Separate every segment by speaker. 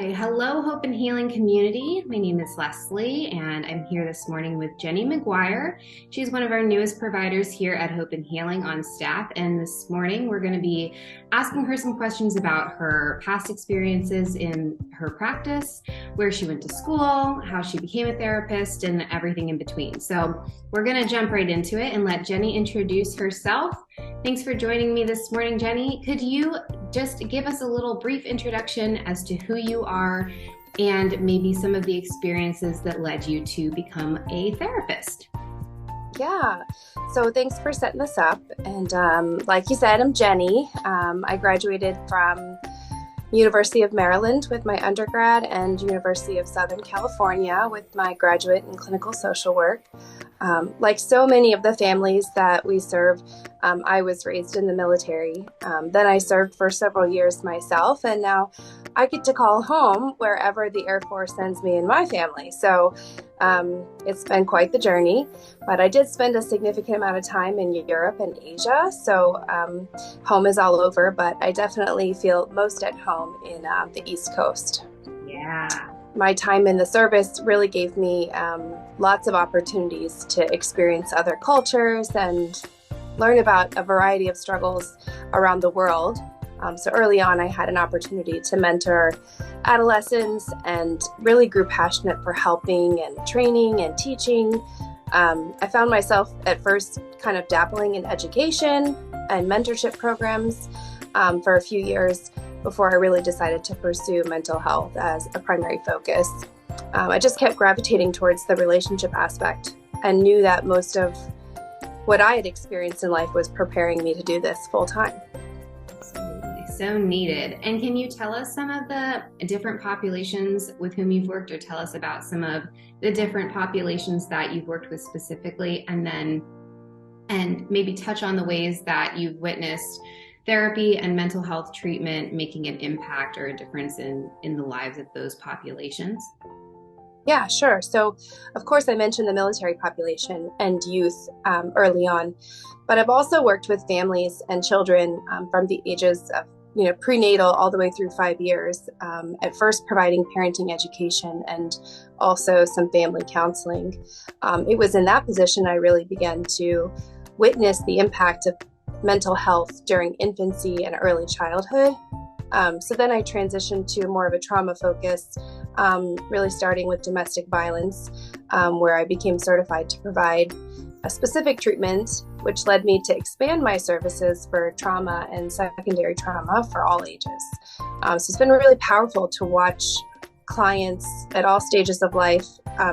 Speaker 1: Okay, hello, Hope and Healing community. My name is Leslie, and I'm here this morning with Jenny Maguire. She's one of our newest providers here at Hope and Healing on staff. And this morning, we're going to be asking her some questions about her past experiences in her practice, where she went to school, how she became a therapist, and everything in between. So we're going to jump right into it and let Jenny introduce herself. Thanks for joining me this morning, Jenny. Could you just give us a little brief introduction as to who you are and maybe some of the experiences that led you to become a therapist?
Speaker 2: Yeah, so thanks for setting this up. And like you said, I'm Jenny. I graduated from University of Maryland with my undergrad and University of Southern California with my graduate in clinical social work. Like so many of the families that we serve, I was raised in the military. Then I served for several years myself, and now I get to call home wherever the Air Force sends me and my family. So it's been quite the journey, but I did spend a significant amount of time in Europe and Asia. So home is all over, but I definitely feel most at home in the East Coast.
Speaker 1: Yeah.
Speaker 2: My time in the service really gave me lots of opportunities to experience other cultures and learn about a variety of struggles around the world. So early on, I had an opportunity to mentor adolescents and really grew passionate for helping and training and teaching. I found myself at first kind of dabbling in education and mentorship programs for a few years before I really decided to pursue mental health as a primary focus. I just kept gravitating towards the relationship aspect and knew that most of what I had experienced in life was preparing me to do this full time.
Speaker 1: Absolutely. So needed. And can you tell us some of the different populations with whom you've worked, or tell us about some of the different populations that you've worked with specifically, and maybe touch on the ways that you've witnessed therapy and mental health treatment making an impact or a difference in the lives of those populations?
Speaker 2: Yeah, sure. So, of course, I mentioned the military population and youth early on, but I've also worked with families and children from the ages of prenatal all the way through 5 years, at first providing parenting education and also some family counseling. It was in that position I really began to witness the impact of mental health during infancy and early childhood. So then I transitioned to more of a trauma focus, really starting with domestic violence, where I became certified to provide a specific treatment, which led me to expand my services for trauma and secondary trauma for all ages. So it's been really powerful to watch clients at all stages of life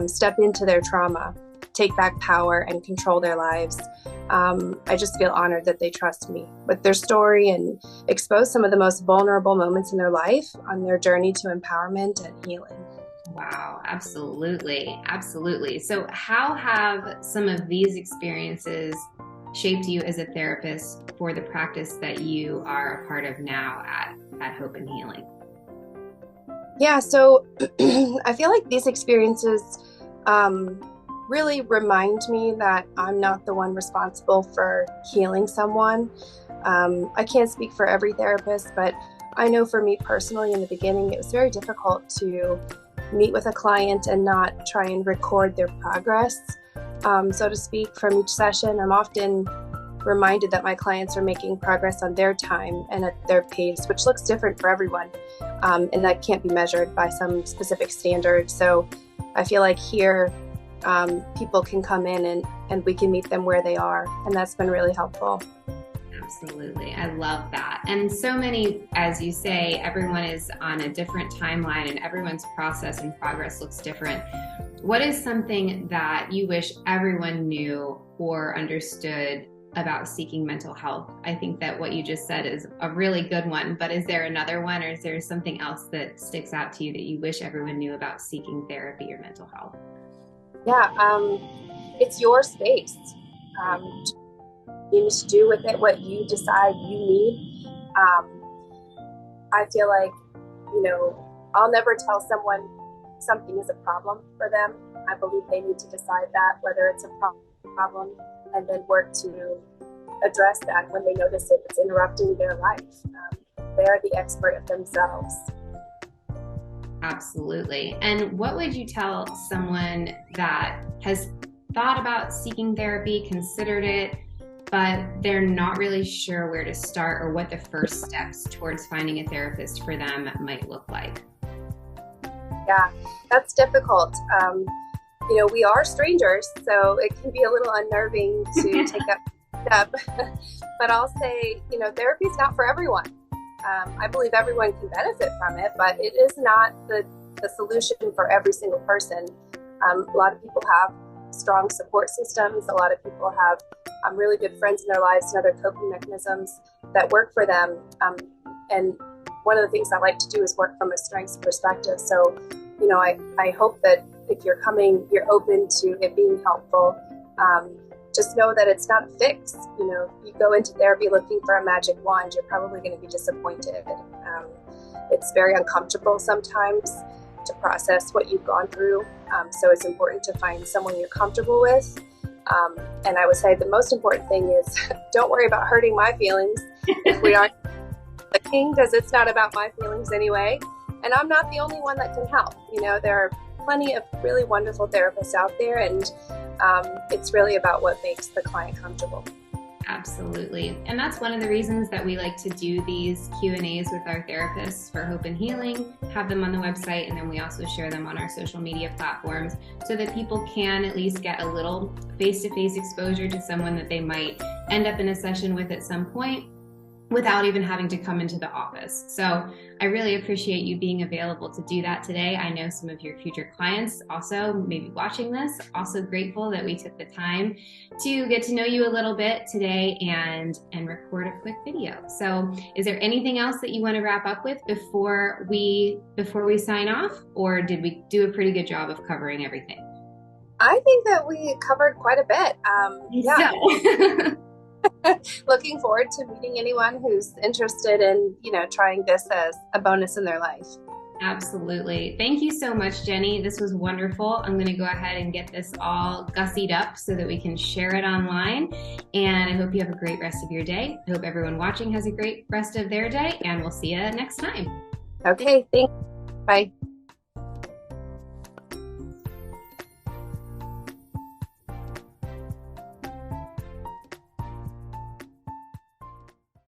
Speaker 2: step into their trauma, take back power, and control their lives. I just feel honored that they trust me with their story and expose some of the most vulnerable moments in their life on their journey to empowerment and healing.
Speaker 1: Wow, absolutely. Absolutely. So how have some of these experiences shaped you as a therapist for the practice that you are a part of now at Hope and Healing?
Speaker 2: Yeah, so I feel like these experiences really remind me that I'm not the one responsible for healing someone. I can't speak for every therapist, but I know for me personally in the beginning, it was very difficult to meet with a client and not try and record their progress, so to speak, from each session. I'm often reminded that my clients are making progress on their time and at their pace, which looks different for everyone, and that can't be measured by some specific standard. So I feel like here, people can come in and we can meet them where they are. And that's been really helpful.
Speaker 1: Absolutely. I love that. And so many, as you say, everyone is on a different timeline and everyone's process and progress looks different. What is something that you wish everyone knew or understood about seeking mental health? I think that what you just said is a really good one, but is there another one, or is there something else that sticks out to you that you wish everyone knew about seeking therapy or mental health?
Speaker 2: Yeah, it's your space. You need to do with it what you decide you need. I feel like, I'll never tell someone something is a problem for them. I believe they need to decide that, whether it's a problem, and then work to address that when they notice it's interrupting their life. They're the expert of themselves.
Speaker 1: Absolutely. And what would you tell someone that has thought about seeking therapy, considered it, but they're not really sure where to start or what the first steps towards finding a therapist for them might look like?
Speaker 2: Yeah, that's difficult. We are strangers, so it can be a little unnerving to take that step. But I'll say, therapy is not for everyone. I believe everyone can benefit from it, but it is not the solution for every single person. A lot of people have strong support systems. A lot of people have really good friends in their lives and other coping mechanisms that work for them. And one of the things I like to do is work from a strengths perspective. So, I hope that if you're coming, you're open to it being helpful. Just know that it's not a fix. If you go into therapy looking for a magic wand, you're probably going to be disappointed. It's very uncomfortable sometimes to process what you've gone through. So it's important to find someone you're comfortable with. And I would say the most important thing is don't worry about hurting my feelings if we aren't clicking, because it's not about my feelings anyway. And I'm not the only one that can help. There are plenty of really wonderful therapists out there, and it's really about what makes the client comfortable.
Speaker 1: Absolutely. And that's one of the reasons that we like to do these Q&As with our therapists for Hope and Healing, have them on the website, and then we also share them on our social media platforms so that people can at least get a little face-to-face exposure to someone that they might end up in a session with at some point, without even having to come into the office. So I really appreciate you being available to do that today. I know some of your future clients also may be watching this. Also grateful that we took the time to get to know you a little bit today and record a quick video. So is there anything else that you want to wrap up with before we sign off, or did we do a pretty good job of covering everything?
Speaker 2: I think that we covered quite a bit. Yeah. So. Looking forward to meeting anyone who's interested in, trying this as a bonus in their life.
Speaker 1: Absolutely. Thank you so much, Jenny. This was wonderful. I'm going to go ahead and get this all gussied up so that we can share it online. And I hope you have a great rest of your day. I hope everyone watching has a great rest of their day, and we'll see you next time.
Speaker 2: Okay. Thanks. Bye.